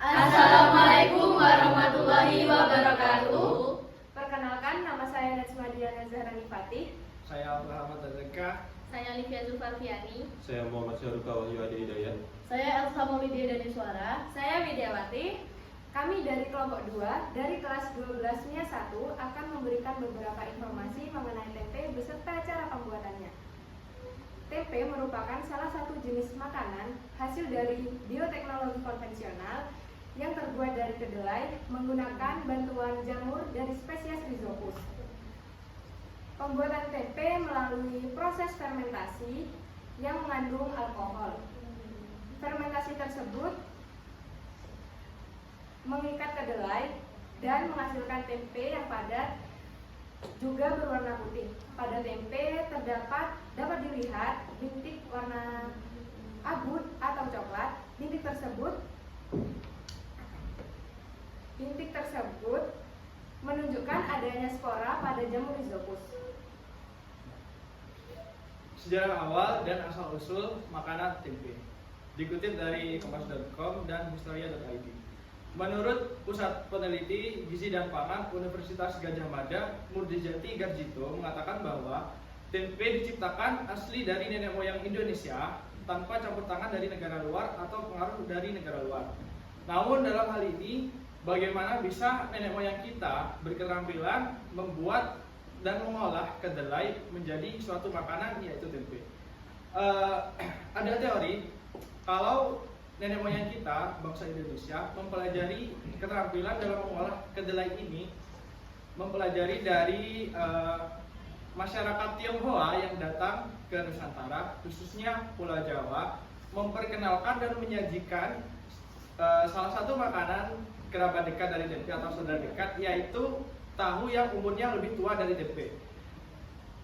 Assalamualaikum warahmatullahi wabarakatuh. Perkenalkan, nama saya Najma Diana Zahrani Fatih. Saya Muhammad Azrika. Saya Livia Zulfarfiani. Saya Muhammad Syahruka Wahyu Adi Hidayat. Saya Elsa Maulidia Daniswara. Saya Widiawati. Kami dari kelompok 2 dari kelas 12 MIA 1 akan memberikan beberapa informasi mengenai tempe beserta cara pembuatannya. Tempe merupakan salah satu jenis makanan hasil dari bioteknologi konvensional yang terbuat dari kedelai menggunakan bantuan jamur dari spesies Rhizopus. Pembuatan tempe melalui proses fermentasi yang mengandung alkohol. Fermentasi tersebut mengikat kedelai dan menghasilkan tempe yang padat juga berwarna putih. Pada tempe dapat dilihat bintik warna abu atau coklat. Bintik tersebut menunjukkan adanya spora pada jamur Rhizopus. Sejarah awal dan asal-usul makanan tempe dikutip dari kompas.com dan historia.id. Menurut Pusat Peneliti Gizi dan Pangan Universitas Gadjah Mada, Murdijati Garjito mengatakan bahwa tempe diciptakan asli dari nenek moyang Indonesia tanpa campur tangan dari negara luar atau pengaruh dari negara luar. Namun dalam hal ini, bagaimana bisa nenek moyang kita berketerampilan membuat dan mengolah kedelai menjadi suatu makanan, yaitu tempe? Ada teori kalau nenek moyang kita, bangsa Indonesia, mempelajari keterampilan dalam mengolah kedelai ini, mempelajari dari masyarakat Tionghoa yang datang ke Nusantara, khususnya Pulau Jawa, memperkenalkan dan menyajikan salah satu makanan kerabat dekat dari tempe atau saudara dekat, yaitu tahu yang umurnya lebih tua dari tempe.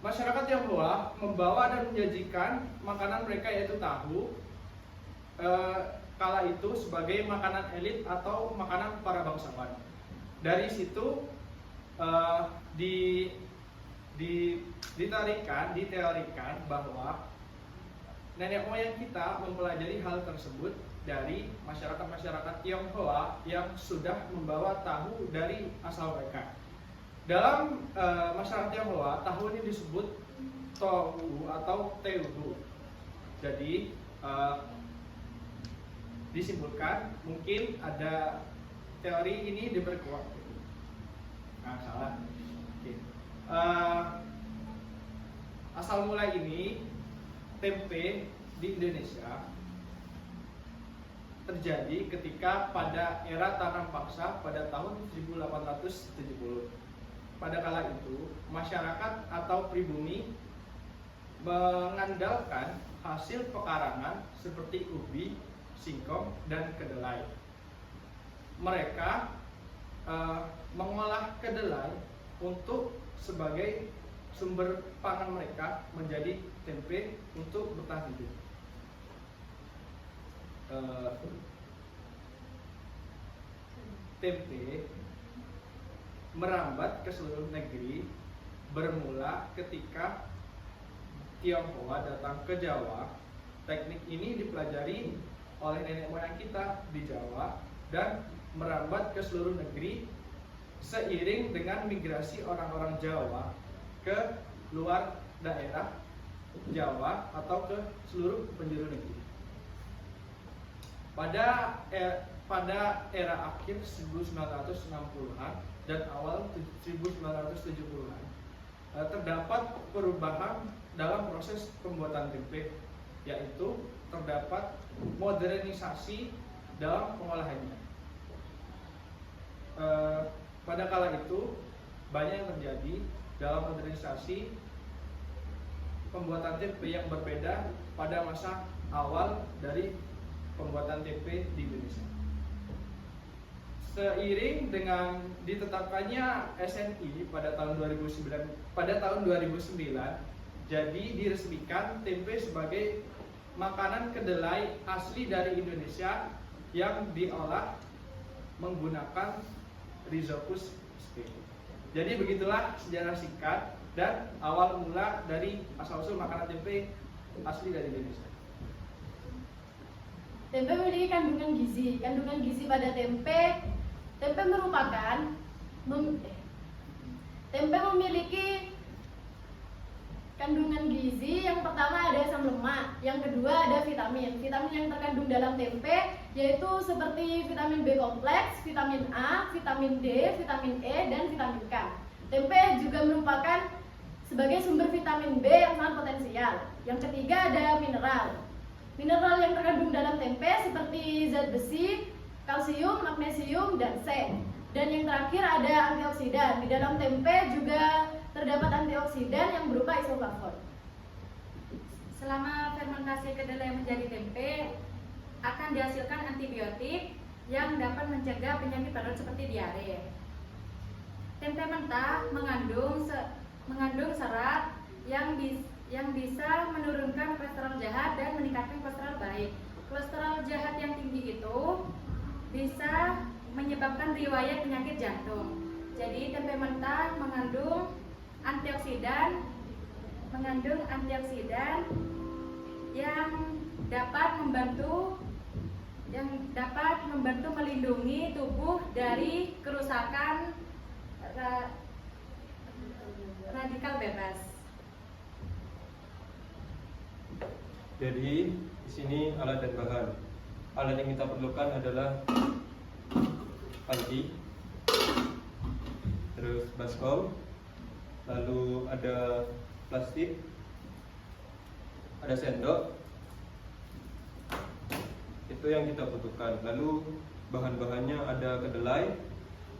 Masyarakat Tionghoa membawa dan menyajikan makanan mereka, yaitu tahu, kala itu sebagai makanan elit atau makanan para bangsawan. Dari situ diteorikan bahwa nenek moyang kita mempelajari hal tersebut dari masyarakat Tionghoa yang sudah membawa tahu dari asal mereka. Dalam masyarakat Tionghoa, tahu ini disebut tohu atau teuhu. Jadi disimpulkan, mungkin ada teori ini diperkuat. Nah, salah. Oke. Asal mula ini tempe di Indonesia terjadi ketika pada era tanam paksa pada tahun 1870. Pada kala itu, masyarakat atau pribumi mengandalkan hasil pekarangan seperti ubi, singkong, dan kedelai. Mereka mengolah kedelai untuk sebagai sumber pangan mereka menjadi tempe untuk bertahan hidup. Tempe merambat ke seluruh negeri bermula ketika Tionghoa datang ke Jawa. Teknik ini dipelajari oleh nenek moyang kita di Jawa dan merambat ke seluruh negeri seiring dengan migrasi orang-orang Jawa ke luar daerah Jawa atau ke seluruh penjuru negeri. Pada era akhir 1960-an dan awal 1970-an terdapat perubahan dalam proses pembuatan tempe, yaitu terdapat modernisasi dalam pengolahannya. Pada kala itu banyak yang terjadi dalam modernisasi pembuatan tempe yang berbeda pada masa awal dari pembuatan tempe di Indonesia. Seiring dengan ditetapkannya SNI pada tahun 2009, jadi diresmikan tempe sebagai makanan kedelai asli dari Indonesia yang diolah menggunakan Rhizopus sp. Jadi begitulah sejarah singkat dan awal mula dari asal-usul makanan tempe asli dari Indonesia. Tempe memiliki kandungan gizi. Kandungan gizi pada tempe merupakan tempe memiliki kandungan gizi. Yang pertama ada asam lemak, yang kedua ada vitamin. Vitamin yang terkandung dalam tempe yaitu seperti vitamin B kompleks, vitamin A, vitamin D, vitamin E, dan vitamin K. Tempe juga merupakan sebagai sumber vitamin B yang sangat potensial. Yang ketiga ada mineral. Mineral yang terkandung dalam tempe seperti zat besi, kalsium, magnesium, dan seng. Dan yang terakhir ada antioksidan. Di dalam tempe juga terdapat antioksidan yang berupa isoflavon. Selama fermentasi kedelai menjadi tempe, akan dihasilkan antibiotik yang dapat mencegah penyakit parut seperti diare. Tempe mentah mengandung serat yang bisa menurunkan kolesterol jahat dan meningkatkan kolesterol baik. Kolesterol jahat yang tinggi itu bisa menyebabkan riwayat penyakit jantung. Jadi tempe mentah mengandung antioksidan yang dapat membantu melindungi tubuh dari kerusakan radikal bebas. Jadi di sini alat dan bahan. Alat yang kita perlukan adalah panci, terus baskom, lalu ada plastik, ada sendok. Itu yang kita butuhkan. Lalu bahan-bahannya ada kedelai,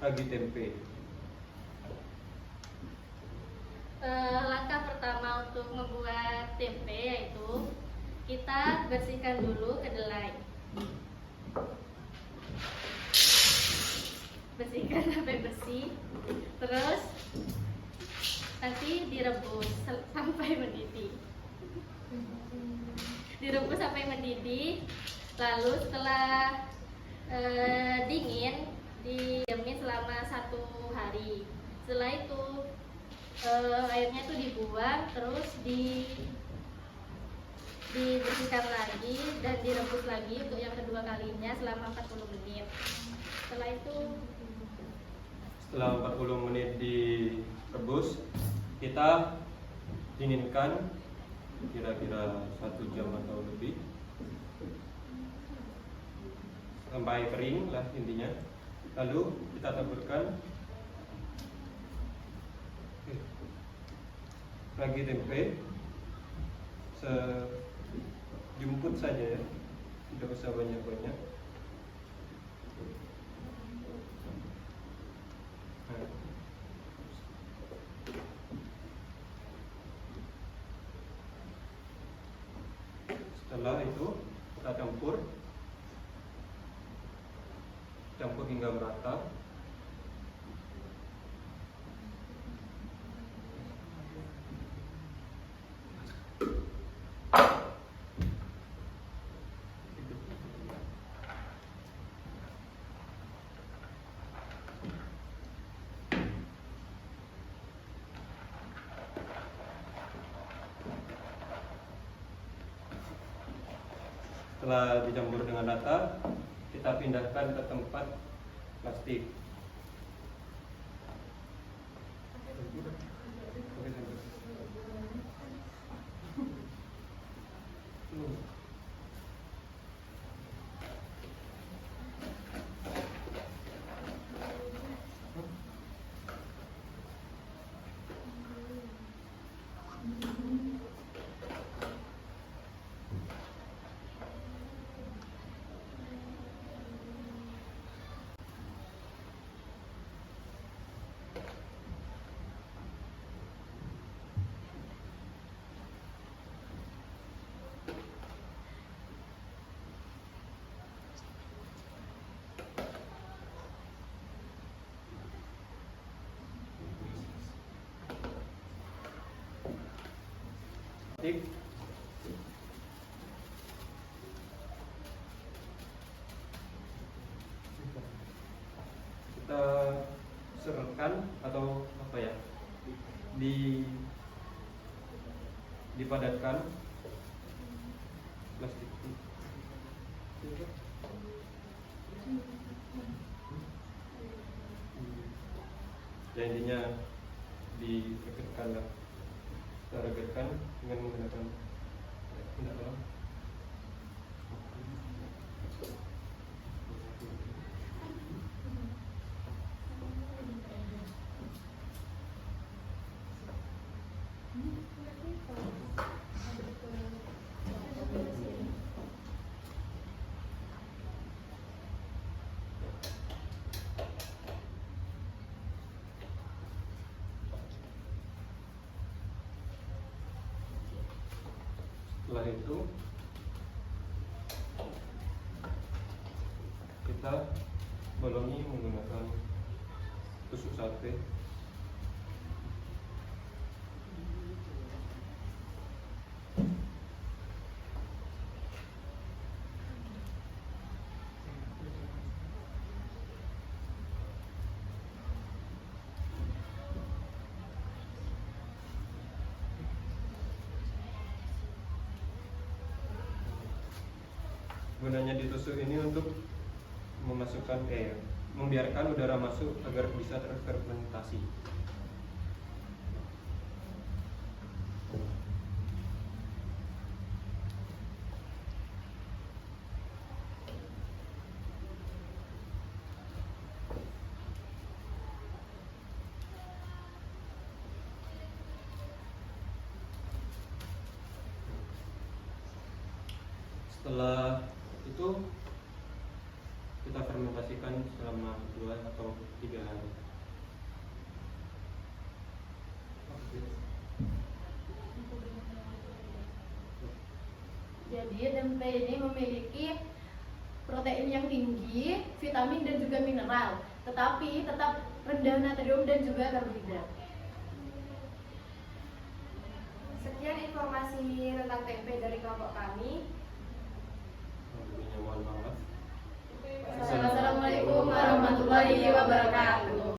ragi tempe. Langkah pertama untuk membuat tempe yaitu kita bersihkan dulu kedelai. Bersihkan sampai bersih. Terus nanti direbus sampai mendidih. Direbus sampai mendidih. Lalu setelah dingin didiamin selama 1 hari. Setelah itu airnya itu dibuang, terus dibersihkan lagi dan direbus lagi untuk yang kedua kalinya selama 40 menit. Setelah 40 menit direbus, kita dinginkan kira-kira 1 jam atau lebih sampai kering lah intinya. Lalu kita taburkan ragi tempe sejumput saja ya, tidak usah banyak-banyak. Setelah itu kita campur hingga merata. Setelah dicampur dengan rata, kita pindahkan ke tempat plastik. Kita serkan atau apa ya, dipadatkan plastik. Ya intinya diregetkan lah. Kita regetkan dengan menggunakan tindak dalam. Setelah itu kita bolongi menggunakan tusuk sate. Gunanya ditusuk ini untuk memasukkan membiarkan udara masuk agar bisa terfermentasi. Setelah itu kita fermentasikan selama 2 atau 3 hari. Jadi tempe ini memiliki protein yang tinggi, vitamin dan juga mineral, tetapi tetap rendah natrium dan juga karbohidrat. Sekian informasi tentang tempe dari kelompok kami.